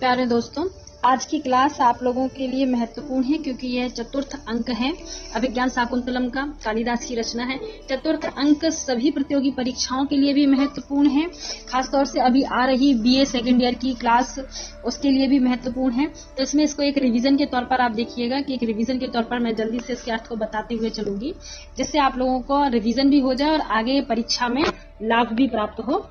प्यारे दोस्तों, आज की क्लास आप लोगों के लिए महत्वपूर्ण है क्योंकि यह चतुर्थ अंक है। अभिज्ञान शाकुंतलम का कालिदास की रचना है। चतुर्थ अंक सभी प्रतियोगी परीक्षाओं के लिए भी महत्वपूर्ण है, खासतौर से अभी आ रही बीए सेकेंड ईयर की क्लास उसके लिए भी महत्वपूर्ण है। तो इसमें इसको एक रिवीजन के तौर पर आप देखिएगा कि एक रिवीजन के तौर पर मैं जल्दी से इसके अर्थ को बताते हुए चलूंगी, जिससे आप लोगों को रिवीजन भी हो जाए और आगे परीक्षा में लाभ भी प्राप्त हो।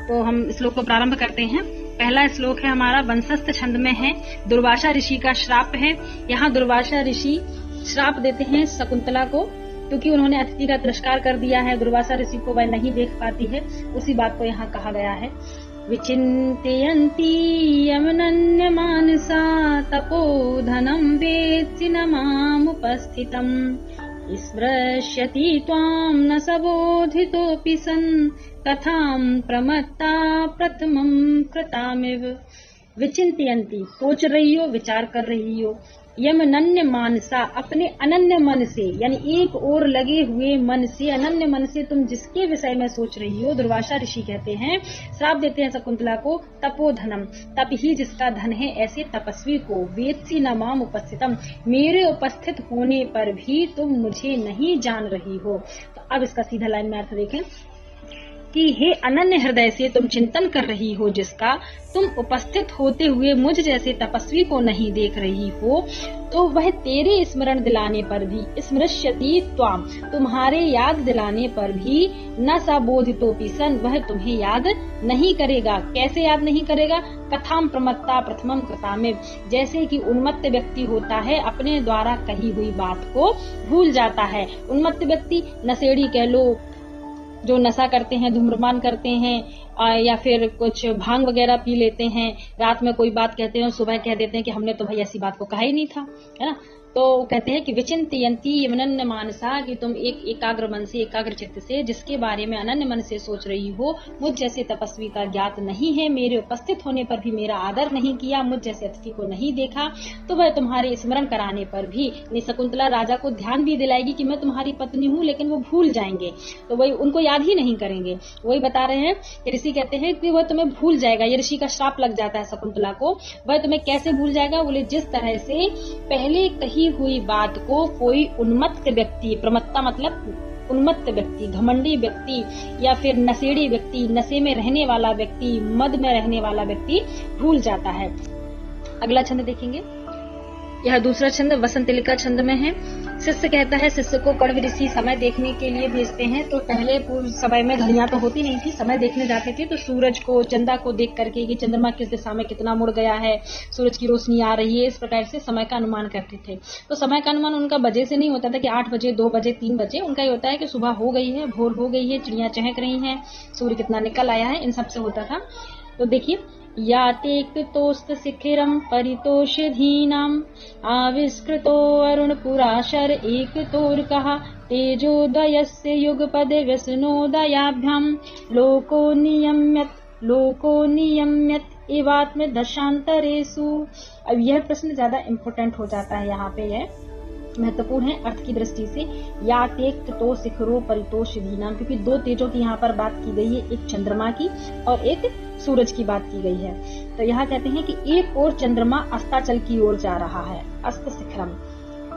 तो हम श्लोक को प्रारंभ करते हैं। पहला श्लोक है हमारा वंशस्थ छंद में है, दुर्वासा ऋषि का श्राप है। यहाँ दुर्वासा ऋषि श्राप देते हैं शकुंतला को, क्योंकि उन्होंने अतिथि का तिरस्कार कर दिया है। दुर्वासा ऋषि को वह नहीं देख पाती है, उसी बात को यहाँ कहा गया है। विचिन्तयन्ती यमनन्य मानसा तपोधनं वेत्सि न मामुपस्थितम् स्पृश्यति त्वां न सबोधितोऽपि सन् कथां प्रमत्ता प्रथमं कृतामिव। विचिन्तयन्ती सोच रही हो, विचार कर रही हो। यमनन्य मानसा अपने अनन्य मन से, यानी एक ओर लगे हुए मन से, अनन्य मन से तुम जिसके विषय में सोच रही हो। दुर्वासा ऋषि कहते हैं, श्राप देते हैं शकुंतला को, तपोधनम तप ही जिसका धन है ऐसे तपस्वी को, वेत्सि न माम उपस्थितम मेरे उपस्थित होने पर भी तुम मुझे नहीं जान रही हो। तो अब इसका सीधा लाइन में अर्थ देखें कि हे अनन्य हृदय से तुम चिंतन कर रही हो जिसका, तुम उपस्थित होते हुए मुझ जैसे तपस्वी को नहीं देख रही हो, तो वह तेरे स्मरण दिलाने पर भी, स्मृश्यति त्वाम तुम्हारे याद दिलाने पर भी, न सा बोधितोपि सन वह तुम्हें याद नहीं करेगा। कैसे याद नहीं करेगा? कथाम प्रमत्ता प्रथमम कृतामिव, जैसे कि उन्मत्त व्यक्ति होता है अपने द्वारा कही हुई बात को भूल जाता है। उन्मत्त व्यक्ति नशेड़ी कह लो, जो नशा करते हैं, धूम्रपान करते हैं या फिर कुछ भांग वगैरह पी लेते हैं, रात में कोई बात कहते हैं, सुबह कह देते हैं कि हमने तो भाई ऐसी बात को कहा ही नहीं था, है ना। तो कहते हैं कि विचिन्तयन्ती यमनन्य मानसा, कि तुम एक एकाग्र मन से, एकाग्र चित्त से जिसके बारे में अनन्य मन से सोच रही हो, मुझ जैसे तपस्वी का ज्ञात नहीं है, मेरे उपस्थित होने पर भी मेरा आदर नहीं किया, मुझ जैसे अतिथि को नहीं देखा, तो वह तुम्हारे स्मरण कराने पर भी, शकुंतला राजा को ध्यान भी दिलाएगी कि मैं तुम्हारी पत्नी हूँ, लेकिन वो भूल जाएंगे, तो वही उनको याद ही नहीं करेंगे। वही बता रहे हैं, ऋषि कहते हैं कि वह तुम्हें भूल जाएगा। ये ऋषि का श्राप लग जाता है शकुंतला को। वह तुम्हें कैसे भूल जाएगा? बोले जिस तरह से पहले कही हुई बात को कोई उन्मत्त व्यक्ति, प्रमत्ता मतलब उन्मत्त व्यक्ति, घमंडी व्यक्ति या फिर नशेड़ी व्यक्ति, नशे में रहने वाला व्यक्ति, मद में रहने वाला व्यक्ति भूल जाता है। अगला छंद देखेंगे। यह दूसरा छंद वसंतलिका छंद में है। शिष्य कहता है, शिष्य को कण्व ऋषि समय देखने के लिए भेजते हैं। तो पहले पूर्व समय में घड़ियां तो होती नहीं थी, समय देखने जाते थे तो सूरज को, चंदा को देख करके कि चंद्रमा किस दिशा में कितना मुड़ गया है, सूरज की रोशनी आ रही है, इस प्रकार से समय का अनुमान करते थे। तो समय का अनुमान उनका बजे से नहीं होता था कि 8 बजे, 2 बजे, 3 बजे। उनका ये होता है कि सुबह हो गई है, भोर हो गई है, चिड़ियां चहक रही हैं, सूर्य कितना निकल आया है, इन सब से होता था। तो देखिए, यातेक्तोस्त शिखिरम परितोषधीनाम आविष्कृतो अरुण पुराशर एक तोर कहा तेजोदयस्य युगपद व्यसनोदयाभ्याम लोको नियम्यत एवात्म दशांतरेषु। अब यह प्रश्न ज्यादा इम्पोर्टेंट हो जाता है, यहाँ पे यह महत्वपूर्ण है अर्थ की दृष्टि से। या तेक्त तो शिखरो परितोष धीनाम, क्योंकि 2 तेजों की यहाँ पर बात की गई है, एक चंद्रमा की और एक सूरज की बात की गई है। तो यहाँ कहते हैं कि एक ओर चंद्रमा अस्ताचल की ओर जा रहा है, अस्त शिखरम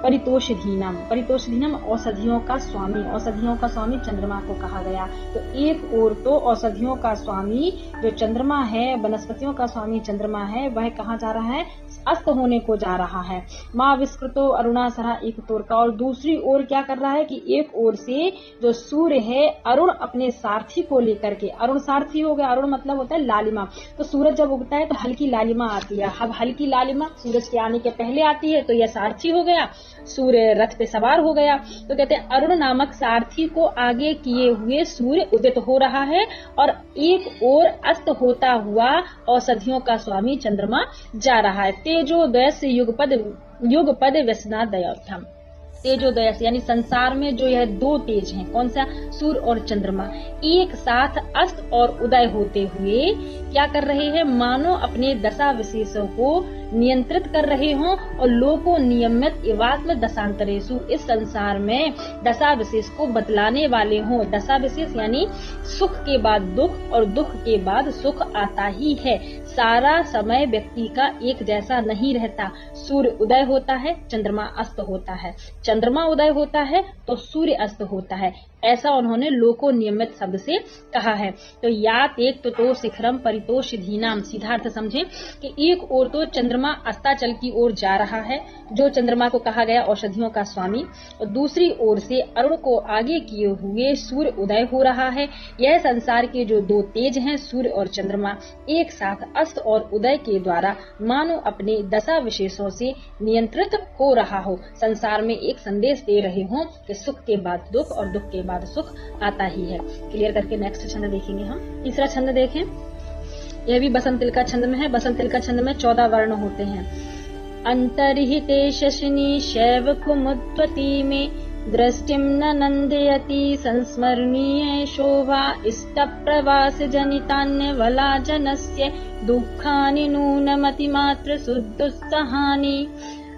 परितोषधीनम, परितोषधीनम औषधियों का स्वामी, औषधियों का स्वामी चंद्रमा को कहा गया। तो एक ओर तो औषधियों का स्वामी जो चंद्रमा है, वनस्पतियों का स्वामी चंद्रमा है, वह कहाँ जा रहा है? अस्त होने को जा रहा है। माँ विस्कृतो अरुणासरा एक तोर का, और दूसरी ओर क्या कर रहा है कि एक ओर से जो सूर्य है, अरुण अपने सारथी को लेकर के, अरुण सारथी हो गया, अरुण मतलब होता है लालिमा। तो सूरज जब उगता है तो हल्की लालिमा आती है। अब हल्की लालिमा सूरज के आने के पहले आती है, तो यह सारथी हो गया, सूर्य रथ पे सवार हो गया। तो कहते हैं अरुण नामक सारथी को आगे किए हुए सूर्य उदित हो रहा है, और एक ओर अस्त होता हुआ औषधियों का स्वामी चंद्रमा जा रहा है। तेजोदय से युगपद व्यसनादयाभ्याम, तेजोदय यानी संसार में जो यह 2 तेज हैं, कौन सा? सूर्य और चंद्रमा, एक साथ अस्त और उदय होते हुए क्या कर रहे हैं? मानो अपने दशा विशेषों को नियंत्रित कर रहे हों, और लोको नियमित एवात्म दशांतरेषु, इस संसार में दशा विशेष को बतलाने वाले हों। दशा विशेष यानी सुख के बाद दुख और दुख के बाद सुख आता ही है। सारा समय व्यक्ति का एक जैसा नहीं रहता। सूर्य उदय होता है, चंद्रमा अस्त होता है, चंद्रमा उदय होता है तो सूर्य अस्त होता है। ऐसा उन्होंने लोको नियमित शब्द से कहा है। तो यात एक तो शिखरम परितोष धीनाम, सीधा अर्थ समझे कि एक ओर तो चंद्रमा अस्ताचल की ओर जा रहा है, जो चंद्रमा को कहा गया औषधियों का स्वामी, और दूसरी ओर से अरुण को आगे किए हुए सूर्य उदय हो रहा है। यह संसार के जो दो तेज हैं, सूर्य और चंद्रमा, एक साथ अस्त और उदय के द्वारा मानो अपने दशा विशेषों से नियंत्रित हो रहा हो, संसार में एक संदेश दे रहे हों कि सुख के बाद दुख और दुख के बाद सुख आता ही है। क्लियर करके नेक्स्ट छंद देखेंगे हम। तीसरा छंद देखें, यह भी बसंत तिलका छंद में है। बसंत तिलका छंद में 14 वर्ण होते हैं। अंतर्हिते शशिनी शैव कुमुद्वती में दृष्टिम न नंदयति संस्मरणीय शोभा इष्ट प्रवास जनितान्य वला जनस्य दुखानि नूनमति मात्र सुदुस्सहानि।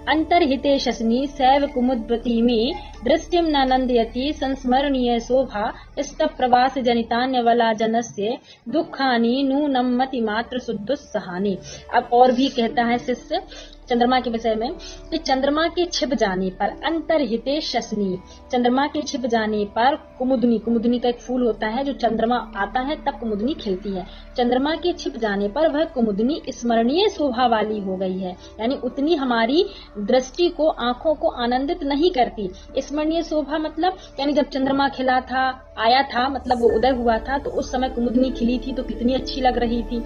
अंतर्हिते शशनी सैव कुमुद्वती में दृष्टिम न नंदयति संस्मरणीय शोभा इष्ट प्रवास जनितान्य वला जनस्य दुखानि नूनम मति मात्र सुदुस्सहानि। अब और भी कहता है शिष्य चंद्रमा के विषय में कि चंद्रमा के छिप जाने पर, अंतर्हिते शशनी, चंद्रमा के छिप जाने पर कुमुदनी, कुमुदनी का एक फूल होता है, जो चंद्रमा आता है तब कुमुदनी खिलती है। चंद्रमा के छिप जाने पर वह कुमुदनी स्मरणीय शोभा वाली हो गई है, यानी उतनी हमारी दृष्टि को, आंखों को आनंदित नहीं करती। स्मरणीय शोभा मतलब यानी जब चंद्रमा खिला था, आया था, मतलब वो उदय हुआ था, तो उस समय कुमुदनी खिली थी तो कितनी अच्छी लग रही थी।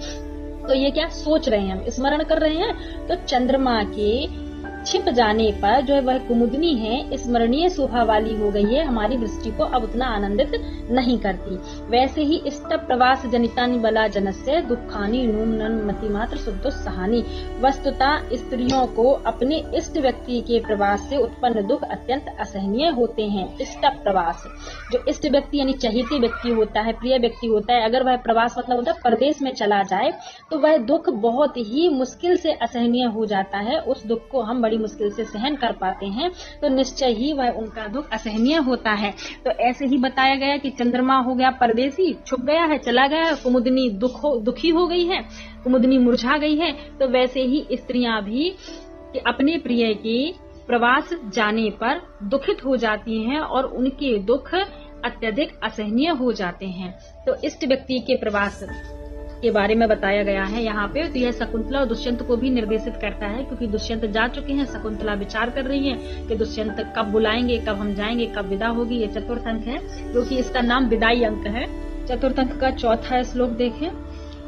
तो ये क्या सोच रहे हैं हम, स्मरण कर रहे हैं। तो चंद्रमा के छिप जाने पर जो वह कुमुदनी है स्मरणीय शोभा वाली हो गई है, हमारी दृष्टि को अब उतना आनंदित नहीं करती। वैसे ही इष्ट प्रवास जनितानि बला जनस्य दुखानि नूनम मति मात्र सुदुस्सहानि। वस्तुतः स्त्रियों को अपने इष्ट व्यक्ति के प्रवास से उत्पन्न दुख अत्यंत असहनीय होते हैं। इष्ट प्रवास, जो इष्ट व्यक्ति यानी चहेते व्यक्ति होता है, प्रिय व्यक्ति होता है, अगर वह प्रवास मतलब होता है परदेश में चला जाए तो वह दुख बहुत ही मुश्किल से असहनीय हो जाता है। उस दुख को हम बड़ी मुश्किल से सहन कर पाते हैं, तो निश्चय ही वह उनका दुख असहनीय होता है। तो ऐसे ही बताया गया कि चंद्रमा हो गया परदेसी, छुप गया है, चला गया, कुमुदनी दुखी हो गई है, कुमुदनी मुरझा गई है। तो वैसे ही स्त्रियां भी अपने प्रिय के प्रवास जाने पर दुखित हो जाती हैं और उनके दुख अत्यधिक असहनीय हो जाते हैं। तो इष्ट व्यक्ति के प्रवास के बारे में बताया गया है यहाँ पे। तो यह शकुंतला और दुष्यंत को भी निर्देशित करता है, क्योंकि दुष्यंत जा चुके हैं, शकुंतला विचार कर रही है कि दुष्यंत कब बुलाएंगे, कब हम जाएंगे, कब विदा होगी। ये चतुर्थ अंक है, क्योंकि इसका नाम विदाई अंक है। चतुर्थ अंक का चौथा श्लोक देखें।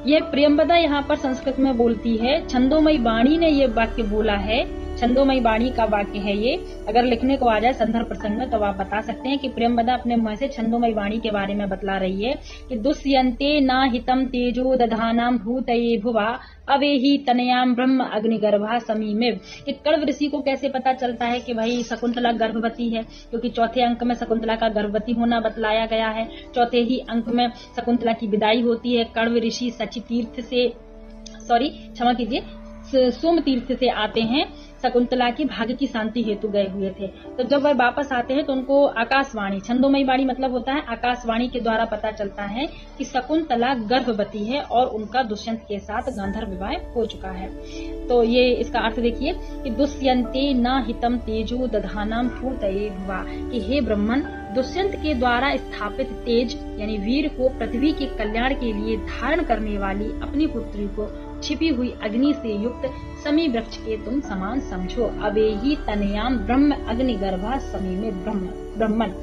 यह प्रियंवदा यहाँ पर संस्कृत में बोलती है। छंदोमयी वाणी ने ये वाक्य बोला है, छंदोमयी वाणी का वाक्य है ये। अगर लिखने को आ जाए संदर्भ प्रसंग में तो आप बता सकते हैं कि प्रियंवदा अपने मुंह से छंदोमयी वाणी के बारे में बतला रही है कि दुष्यन्ते ना हितम तेजो दधानाम भूतये भुवा अवेही तनयाम ब्रह्म अग्निगर्भा समीमेव। कि कण्व ऋषि को कैसे पता चलता है कि भाई शकुंतला गर्भवती है, क्योंकि चौथे अंक में शकुंतला का गर्भवती होना बतलाया गया है। चौथे ही अंक में शकुंतला की विदाई होती है। कण्व ऋषि क्षमा कीजिए, सोम तीर्थ से आते हैं, शकुंतला की भाग्य की शांति हेतु गए हुए थे। तो जब वह वापस आते हैं तो उनको आकाशवाणी, छंदोमयी वाणी मतलब होता है आकाशवाणी के द्वारा पता चलता है कि शकुंतला गर्भवती है और उनका दुष्यंत के साथ गांधर्व विवाह हो चुका है। तो ये इसका अर्थ देखिए कि दुष्यंते न हितम तेजो दधानाम भूतये भुवा, कि हे ब्रह्मन, दुष्यंत के द्वारा स्थापित तेज यानी वीर को पृथ्वी के कल्याण के लिए धारण करने वाली अपनी पुत्री को छिपी हुई अग्नि से युक्त समी वृक्ष के तुम समान समझो। अवेही तनयाम ब्रह्म अग्निगर्भा समी में ब्रह्मन।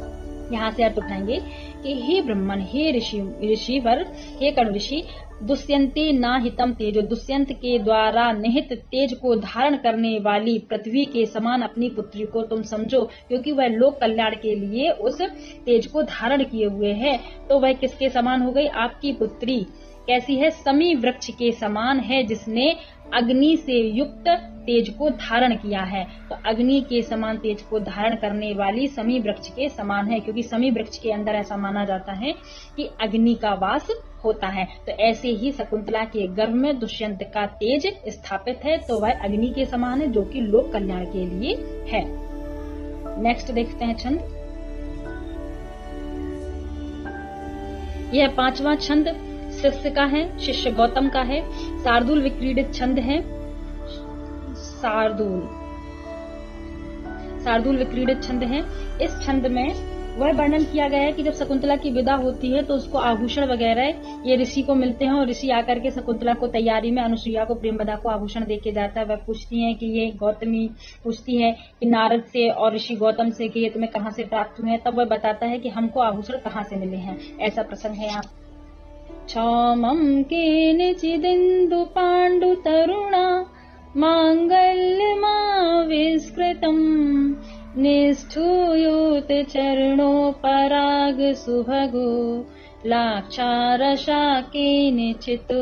यहाँ से अर्थ उठाएंगे कि हे ब्रह्मन, हे ऋषिवर, हे कर्ण ऋषि, दुष्यंते ना हितम तेजो, दुष्यंत के द्वारा निहित तेज को धारण करने वाली पृथ्वी के समान अपनी पुत्री को तुम समझो, क्योंकि वह लोक कल्याण के लिए उस तेज को धारण किए हुए है। तो वह किसके समान हो गई? आपकी पुत्री कैसी है? समी वृक्ष के समान है, जिसने अग्नि से युक्त तेज को धारण किया है। तो अग्नि के समान तेज को धारण करने वाली समी वृक्ष के समान है, क्योंकि समी वृक्ष के अंदर ऐसा माना जाता है कि अग्नि का वास होता है। तो ऐसे ही शकुंतला के गर्भ में दुष्यंत का तेज स्थापित है, तो वह अग्नि के समान है, जो कि लोक कल्याण के लिए है। नेक्स्ट देखते हैं छंद। यह पांचवा छंद शिष्य का है, शिष्य गौतम का है। शार्दूल विक्रीडित छंद है, शार्दूल विक्रीडित छंद है। इस छंद में वह वर्णन किया गया है कि जब शकुंतला की विदा होती है तो उसको आभूषण वगैरह ये ऋषि को मिलते हैं और ऋषि आकर के शकुंतला को तैयारी में अनुसुईया को प्रेमवदा को आभूषण देके जाता है। वह पूछती है कि ये गौतमी पूछती है कि नारद से और ऋषि गौतम से कि ये तुम्हें कहाँ से प्राप्त हुए हैं। तब वह बताता है कि हमको आभूषण कहाँ से मिले हैं। ऐसा प्रसंग है यहाँ। क्षौमं केनचिदिन्दु पाण्डु तरुणा माङ्गल्यमाविष्कृतम् निष्ठूयोत चरणोपराग सुभगो लाक्षारसा केनचित्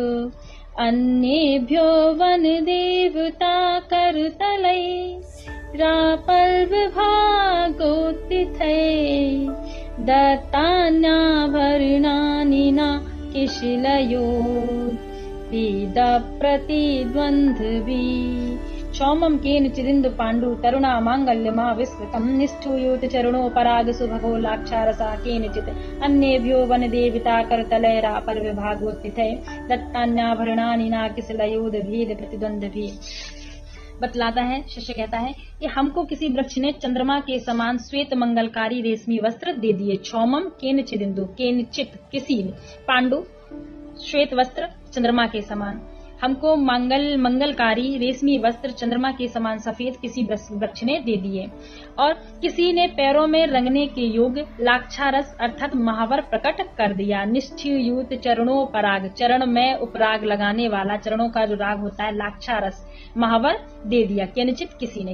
अन्येभ्यो वनदेवता करतलै रापल्विभागोत्थितै दत्तान्याभरणानि न किशिलयो प्रतिद्वन्द्वी क्षौमं केनचिदिन्दु पाण्डु तरुणा माङ्गल्यमा विस्मृतं निष्ठूयोत चरणोपराग सुभगो लाक्षारसा केनचित् अन्येभ्यो वनदेवता करतलैरापरविभागोत्थितै दत्तान्याभरणानि नाकिशलयोदभेद प्रतिद्वन्द्वी। बतलाता है, शिष्य कहता है कि हमको किसी वृक्ष ने चंद्रमा के समान श्वेत मंगलकारी रेशमी वस्त्र दे दिए। क्षौमम केनचिदिन्दु, केनचित किसी ने, पांडु श्वेत वस्त्र चंद्रमा के समान। हमको मंगलकारी रेशमी वस्त्र चंद्रमा के समान सफेद किसी वृक्ष ने दे दिए। और किसी ने पैरों में रंगने के योग्य लाक्षारस अर्थात महावर प्रकट कर दिया। निष्ठ्यूत चरणों पराग, चरण में उपराग लगाने वाला, चरणों का जो राग होता है लाक्षारस, महावर दे दिया। केनचित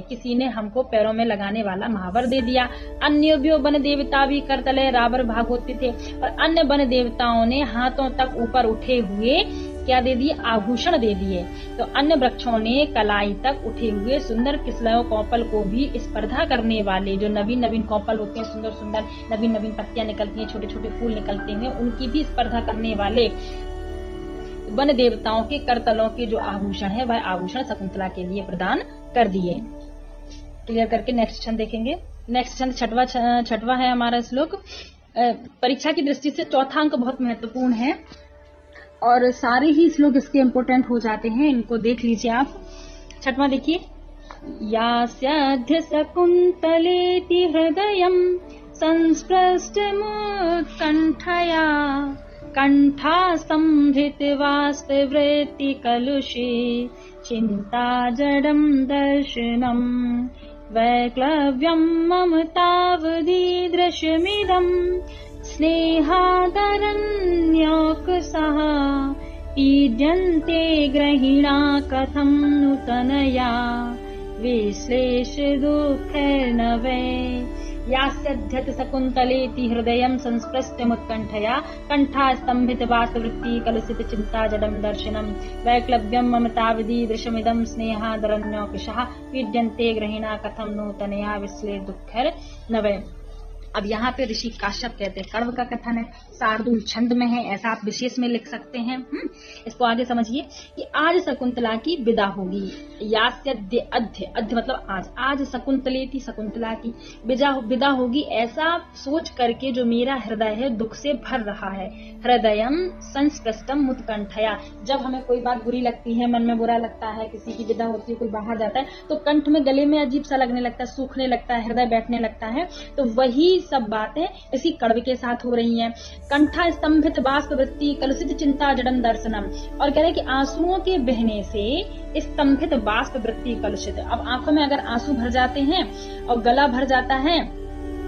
किसी ने हमको पैरों में लगाने वाला महावर दे दिया। अन्योभ्यो वन देवता भी करतले रावर भाग होते थे और अन्य वन देवताओं ने हाथों तक ऊपर उठे हुए क्या दे दिए? आभूषण दे दिए। तो अन्य वृक्षों ने कलाई तक उठे हुए सुंदर किसलयों कौपल को भी स्पर्धा करने वाले, जो नवीन नवीन कौपल होते हैं, सुंदर सुंदर नवीन नवीन पत्तियां निकलती हैं, छोटे छोटे फूल निकलते हैं, उनकी भी स्पर्धा करने वाले वन देवताओं के करतलों के जो आभूषण है वह आभूषण शकुंतला के लिए प्रदान कर दिए। क्लियर करके नेक्स्ट छंद देखेंगे। नेक्स्ट छंद छठवा है हमारा श्लोक। परीक्षा की दृष्टि से चौथा अंक बहुत महत्वपूर्ण है और सारे ही श्लोक इसके इम्पोर्टेंट हो जाते हैं, इनको देख लीजिए आप। छठवां देखिए, यास्याद्य शकुन्तलेति हृदयं संस्पृष्टमुत्कण्ठया कंठा संभृत वास्तवृत्ति कलुषे चिंता जडं दर्शनम् वैक्लव्यं मम तावदीदृशमिदं स्नेहादरण्योकसः पीड्यन्ते ग्रहिणा कथं नूतनया विश्लेष दुःखेन वै। यास्यध्यत शकुन्तलेति हृदयं संस्पृष्टमुत्कण्ठया कंठा स्तंभित वासवृत्ति कलुषित चिंता जडं दर्शनम् वैक्लव्यं मम तावदीदृशमिदं स्नेहादरण्योकसः पीड्यन्ते ग्रहिणा कथं नूतनया विश्लेष दुःखैर्न वै। अब यहाँ पे ऋषि काश्यप कहते हैं, कर्म का कथन है, शार्दूल छंद में है, ऐसा आप विशेष में लिख सकते हैं। इसको आगे समझिए कि आज शकुंतला की विदा होगी। यास्यद्य अध्य, अध्य मतलब आज, आज शकुंतलेति शकुंतला की विदा होगी, ऐसा सोच करके जो मेरा हृदय है दुख से भर रहा है। हृदयम संस्पृष्टम मुत्कंठया, जब हमें कोई बात बुरी लगती है, मन में बुरा लगता है, किसी की विदा होती है, कोई बाहर जाता है, तो कंठ में गले में अजीब सा लगने लगता है, सूखने लगता है, हृदय बैठने लगता है। तो वही सब बातें इसी कड़वे के साथ हो रही हैं। कंठा स्तंभित बाष्पवृत्ति कलुषित चिंता जडम दर्शनम, और कह रहे कि आंसुओं के बहने से स्तंभित बाष्पवृत्ति कलुषित। अब आंखों में अगर आंसू भर जाते हैं और गला भर जाता है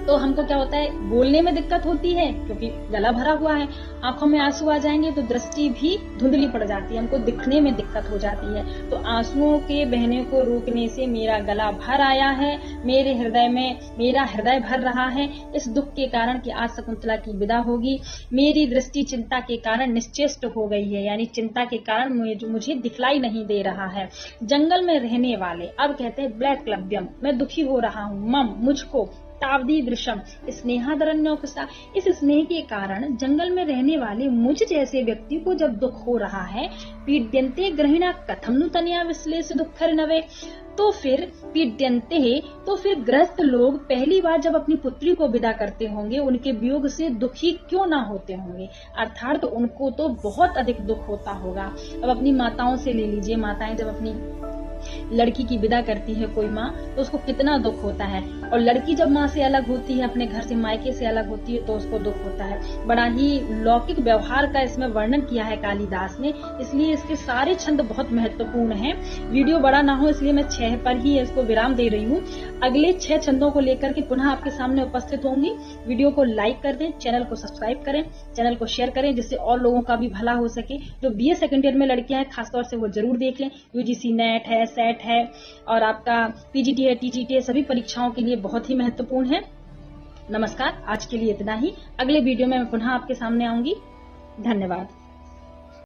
तो हमको क्या होता है? बोलने में दिक्कत होती है क्योंकि गला भरा हुआ है। आंखों में आंसू आ जाएंगे तो दृष्टि भी धुंधली पड़ जाती है, हमको दिखने में दिक्कत हो जाती है। तो आंसुओं के बहने को रोकने से मेरा गला भर आया है, मेरे हृदय में मेरा हृदय भर रहा है इस दुख के कारण कि आज शकुंतला की विदा होगी। मेरी दृष्टि चिंता के कारण निश्चेष्ट हो गई है, यानी चिंता के कारण मुझे दिखलाई नहीं दे रहा है। जंगल में रहने वाले, अब कहते हैं ब्लैक्लव्यम, मैं दुखी हो रहा हूँ, मम मुझको, तावदी दृश्यम स्नेहादरण्योकसा, इस स्नेह के कारण जंगल में रहने वाले मुझ जैसे व्यक्ति को जब दुख हो रहा है, पीड्यन्ते ग्रहिणा कथम नूतनया विश्लेष दुःखैर्न वै, तो फिर पीड्यन्ते, तो फिर ग्रस्त लोग पहली बार जब अपनी पुत्री को विदा करते होंगे उनके वियोग से दुखी क्यों ना होते होंगे, अर्थात उनको तो बहुत अधिक दुख होता होगा। अब अपनी माताओं से ले लीजिए, माताएं जब अपनी लड़की की विदा करती है कोई माँ तो उसको कितना दुख होता है, और लड़की जब माँ से अलग होती है, अपने घर से मायके से अलग होती है तो उसको दुख होता है। बड़ा ही लौकिक व्यवहार का इसमें वर्णन किया है कालिदास ने, इसलिए इसके सारे छंद बहुत महत्वपूर्ण हैं। वीडियो बड़ा ना हो इसलिए मैं 6 पर ही इसको विराम दे रही हूँ। अगले 6 छंदों को लेकर के पुनः आपके सामने उपस्थित होंगी। वीडियो को लाइक कर दें, चैनल को सब्सक्राइब करें, चैनल को शेयर करें जिससे और लोगों का भी भला हो सके। जो बीए सेकेंड ईयर में लड़कियां हैं खासतौर से वो जरूर देख लें। यूजीसी नेट है, सेट है और आपका पीजीटी है, टीजीटी है, सभी परीक्षाओं के लिए बहुत ही महत्वपूर्ण है। नमस्कार, आज के लिए इतना ही। अगले वीडियो में मैं पुनः आपके सामने आऊंगी। धन्यवाद।